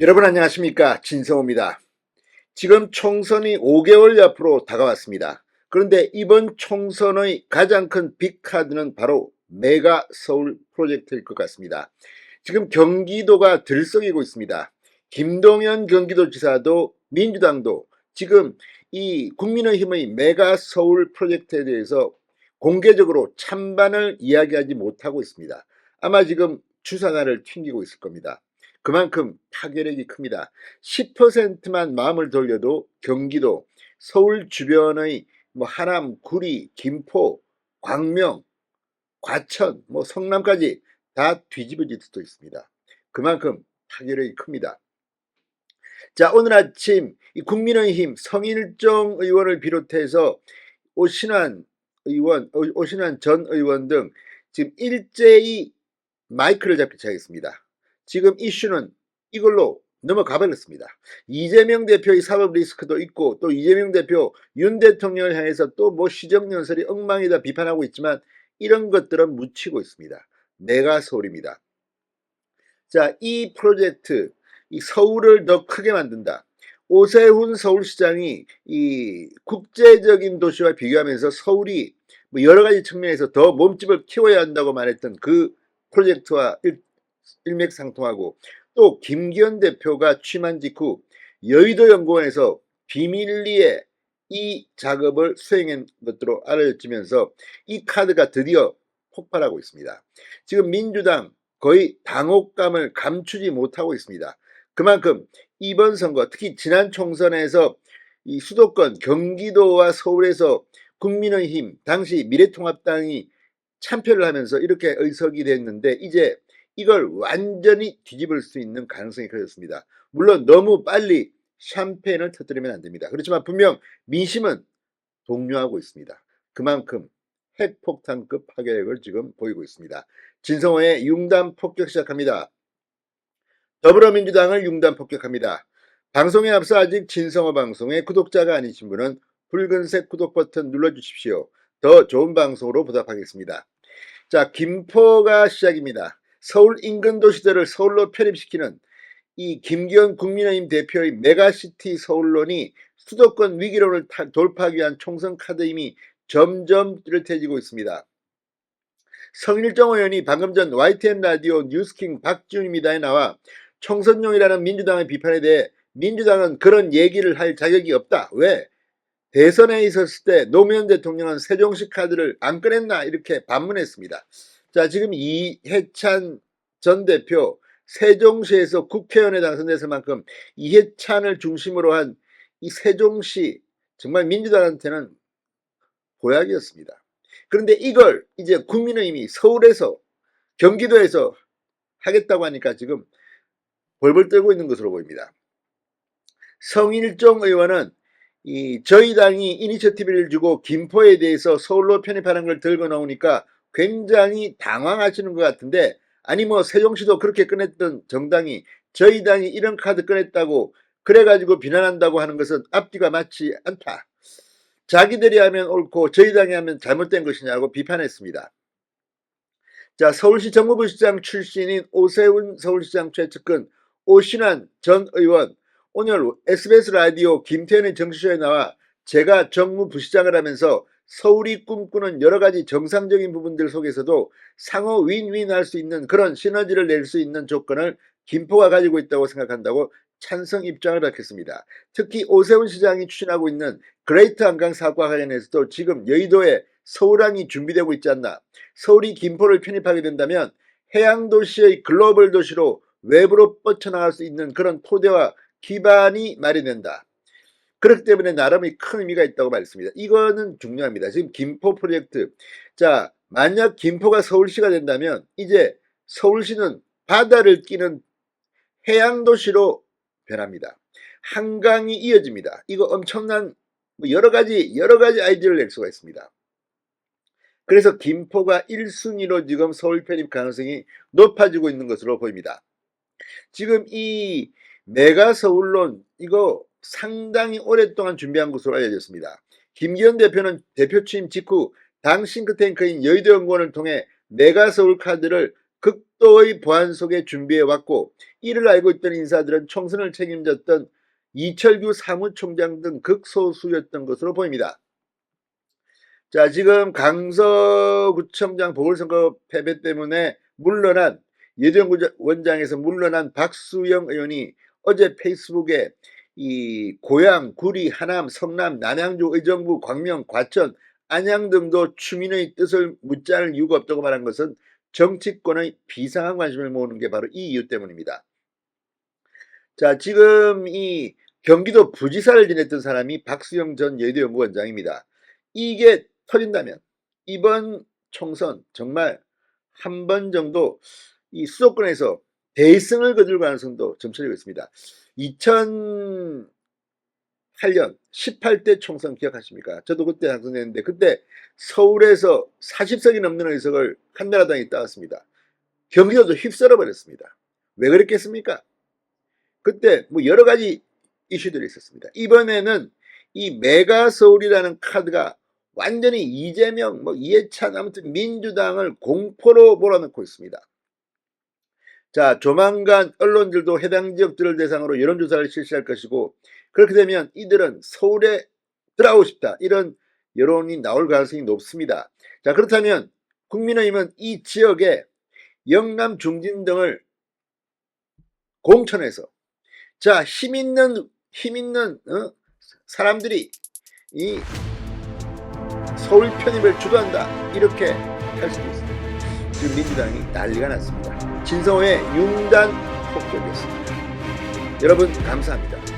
여러분 안녕하십니까, 진성호입니다. 지금 총선이 5개월 앞으로 다가왔습니다. 그런데 이번 총선의 가장 큰 빅카드는 바로 메가 서울 프로젝트일 것 같습니다. 지금 경기도가 들썩이고 있습니다. 김동연 경기도지사도 민주당도 지금 이 국민의힘의 메가 서울 프로젝트에 대해서 공개적으로 찬반을 이야기하지 못하고 있습니다. 아마 지금 추사나를 튕기고 있을 겁니다. 그만큼 타결력이 큽니다. 10%만 마음을 돌려도 경기도, 서울 주변의 하남, 구리, 김포, 광명, 과천, 성남까지 다 뒤집어질 수도 있습니다. 그만큼 타결력이 큽니다. 자, 오늘 아침 이 국민의힘 성일종 의원을 비롯해서 오신환 오신환 전 의원 등 지금 일제히 마이크를 잡기 시작했습니다. 지금 이슈는 이걸로 넘어가 버렸습니다. 이재명 대표의 사법 리스크도 있고, 또 이재명 대표 윤 대통령을 향해서 또 시정연설이 엉망이다 비판하고 있지만 이런 것들은 묻히고 있습니다. 메가 서울입니다. 자, 이 프로젝트, 이 서울을 더 크게 만든다. 오세훈 서울시장이 이 국제적인 도시와 비교하면서 서울이 여러 가지 측면에서 더 몸집을 키워야 한다고 말했던 그 프로젝트와 일맥상통하고, 또 김기현 대표가 취임한 직후 여의도 연구원에서 비밀리에 이 작업을 수행한 것으로 알려지면서 이 카드가 드디어 폭발하고 있습니다. 지금 민주당 거의 당혹감을 감추지 못하고 있습니다. 그만큼 이번 선거, 특히 지난 총선에서 이 수도권 경기도와 서울에서 국민의힘, 당시 미래통합당이 참패를 하면서 이렇게 의석이 됐는데, 이제 이걸 완전히 뒤집을 수 있는 가능성이 커졌습니다. 물론 너무 빨리 샴페인을 터뜨리면 안 됩니다. 그렇지만 분명 민심은 동요하고 있습니다. 그만큼 핵폭탄급 파괴력을 지금 보이고 있습니다. 진성호의 융단 폭격 시작합니다. 더불어민주당을 융단 폭격합니다. 방송에 앞서 아직 진성호 방송의 구독자가 아니신 분은 붉은색 구독 버튼 눌러주십시오. 더 좋은 방송으로 보답하겠습니다. 자, 김포가 시작입니다. 서울 인근 도시들을 서울로 편입시키는 이 김기현 국민의힘 대표의 메가시티 서울론이 수도권 위기론을 돌파하기 위한 총선 카드임이 점점 뚜렷해지고 있습니다. 성일정 의원이 방금 전 YTN 라디오 뉴스킹 박지훈입니다에 나와 총선용이라는 민주당의 비판에 대해 민주당은 그런 얘기를 할 자격이 없다. 왜? 대선에 있었을 때 노무현 대통령은 세종시 카드를 안 꺼냈나, 이렇게 반문했습니다. 자, 지금 이해찬 전 대표 세종시에서 국회의원에 당선됐을 만큼 이해찬을 중심으로 한 이 세종시, 정말 민주당한테는 보약이었습니다. 그런데 이걸 이제 국민의힘이 서울에서, 경기도에서 하겠다고 하니까 지금 벌벌 떨고 있는 것으로 보입니다. 성일종 의원은 저희 당이 이니셔티브를 주고 김포에 대해서 서울로 편입하는 걸 들고 나오니까 굉장히 당황하시는 것 같은데, 아니 세종시도 그렇게 꺼냈던 정당이 저희 당이 이런 카드 꺼냈다고 그래가지고 비난한다고 하는 것은 앞뒤가 맞지 않다. 자기들이 하면 옳고 저희 당이 하면 잘못된 것이냐고 비판했습니다. 자, 서울시 정무부시장 출신인 오세훈 서울시장 최측근 오신환 전 의원, 오늘 SBS 라디오 김태현의 정치쇼에 나와 제가 정무부시장을 하면서 서울이 꿈꾸는 여러 가지 정상적인 부분들 속에서도 상호 윈윈할 수 있는 그런 시너지를 낼 수 있는 조건을 김포가 가지고 있다고 생각한다고 찬성 입장을 밝혔습니다. 특히 오세훈 시장이 추진하고 있는 그레이트 한강 사업과 관련해서도 지금 여의도에 서울항이 준비되고 있지 않나. 서울이 김포를 편입하게 된다면 해양도시의 글로벌 도시로 외부로 뻗쳐나갈 수 있는 그런 토대와 기반이 마련된다. 그렇기 때문에 나름의 큰 의미가 있다고 말했습니다. 이거는 중요합니다. 지금 김포 프로젝트. 자, 만약 김포가 서울시가 된다면 이제 서울시는 바다를 끼는 해양도시로 변합니다. 한강이 이어집니다. 이거 엄청난 여러 가지 아이디어를 낼 수가 있습니다. 그래서 김포가 1순위로 지금 서울 편입 가능성이 높아지고 있는 것으로 보입니다. 지금 이 메가 서울론, 이거 상당히 오랫동안 준비한 것으로 알려졌습니다. 김기현 대표는 대표 취임 직후 당 싱크탱크인 여의도 연구원을 통해 메가 서울 카드를 극도의 보안 속에 준비해왔고, 이를 알고 있던 인사들은 총선을 책임졌던 이철규 사무총장 등 극소수였던 것으로 보입니다. 자, 지금 강서구청장 보궐선거 패배 때문에 물러난 예전원장에서 물러난 박수영 의원이 어제 페이스북에 이 고양, 구리, 하남, 성남, 남양주, 의정부, 광명, 과천, 안양 등도 주민의 뜻을 묻지 않을 이유가 없다고 말한 것은 정치권의 비상한 관심을 모으는 게 바로 이 이유 때문입니다. 자, 지금 이 경기도 부지사를 지냈던 사람이 박수영 전 여의도연구원장입니다. 이게 터진다면 이번 총선 정말 한 번 정도 이 수도권에서 대승을 거둘 가능성도 점쳐지고 있습니다. 2008년 18대 총선 기억하십니까? 저도 그때 당선됐는데 그때 서울에서 40석이 넘는 의석을 한나라당이 따왔습니다. 경기도도 휩쓸어 버렸습니다. 왜 그랬겠습니까? 그때 뭐 여러 가지 이슈들이 있었습니다. 이번에는 이 메가 서울이라는 카드가 완전히 이재명, 이해찬, 아무튼 민주당을 공포로 몰아넣고 있습니다. 자, 조만간 언론들도 해당 지역들을 대상으로 여론조사를 실시할 것이고, 그렇게 되면 이들은 서울에 들어가고 싶다, 이런 여론이 나올 가능성이 높습니다. 자, 그렇다면 국민의힘은 이 지역에 영남, 중진 등을 공천해서 자, 힘있는 사람들이 이 서울 편입을 주도한다, 이렇게 할 수도 있습니다. 지금 민주당이 난리가 났습니다. 진성호의 융단 폭격이었습니다. 여러분 감사합니다.